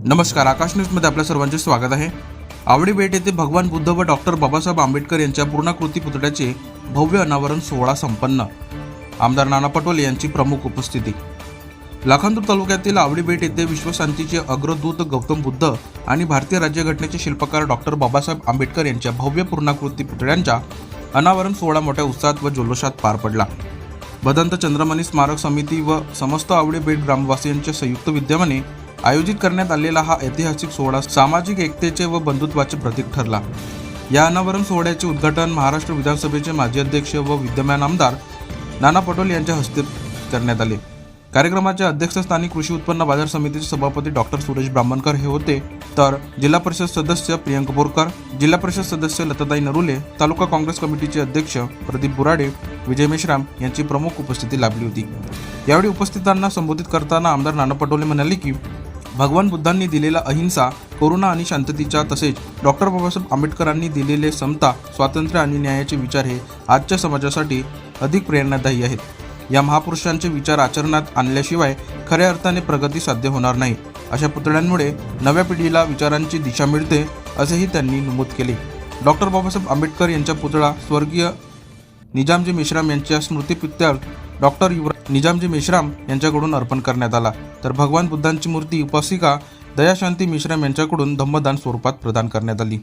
नमस्कार, आकाश न्यूजमध्ये आपल्या सर्वांचे स्वागत आहे। आवडी बेट येथे भगवान बुद्ध व डॉक्टर बाबासाहेब आंबेडकर यांच्या पूर्णाकृती पुतळ्याचे भव्य अनावरण सोहळा संपन्न। आमदार नाना पटोले यांची प्रमुख उपस्थिती। लाखांदूर तालुक्यातील आवडी बेट येथे विश्वशांतीचे अग्रदूत गौतम बुद्ध आणि भारतीय राज्यघटनेचे शिल्पकार डॉक्टर बाबासाहेब आंबेडकर यांच्या भव्य पूर्णाकृती पुतळ्यांचा अनावरण सोहळा मोठ्या उत्साहात व जल्लोषात पार पडला। भदंत चंद्रमणी स्मारक समिती व समस्त आवडी बेट ग्रामवासियांच्या संयुक्त विद्यमाने आयोजित करण्यात आलेला हा ऐतिहासिक सोहळा सामाजिक एकतेचे व बंधुत्वाचे प्रतीक ठरला। या अनावरण सोहळ्याचे उद्घाटन महाराष्ट्र विधानसभेचे माजी अध्यक्ष व विद्यमान आमदार नाना पटोले यांच्या हस्ते करण्यात आले। कार्यक्रमाच्या अध्यक्षस्थानी कृषी उत्पन्न बाजार समितीचे सभापती डॉक्टर सुरेश ब्राह्मणकर हे होते, तर जिल्हा परिषद सदस्य प्रियंका बोरकर, जिल्हा परिषद सदस्य लताताई नरुले, तालुका काँग्रेस कमिटीचे अध्यक्ष प्रदीप बुराडे, विजय मेश्राम यांची प्रमुख उपस्थिती लाभली होती। यावेळी उपस्थितांना संबोधित करताना आमदार नाना पटोले म्हणाले की भगवान बुद्धांनी दिलेला अहिंसा, करुणा आणि शांततेचा तसेच डॉक्टर बाबासाहेब आंबेडकरांनी दिलेले समता, स्वातंत्र्य आणि न्यायाचे विचार हे आजच्या समाजासाठी अधिक प्रेरणादायी आहेत। या महापुरुषांचे विचार आचरणात आणल्याशिवाय खऱ्या अर्थाने प्रगती साध्य होणार नाही। अशा पुतळ्यांमुळे नव्या पिढीला विचारांची दिशा मिळते, असेही त्यांनी नमूद केले। डॉक्टर बाबासाहेब आंबेडकर यांचा पुतळा स्वर्गीय निजामजी मेश्राम यांच्या स्मृतिप्रीत्यर्थ डॉक्टर निजामजी मेश्राम यांच्याकडून अर्पण करण्यात आला, तर भगवान बुद्धांची मूर्ती उपासिका दयाशांती मेश्राम यांच्याकडून धम्मदान स्वरूपात प्रदान करण्यात आली।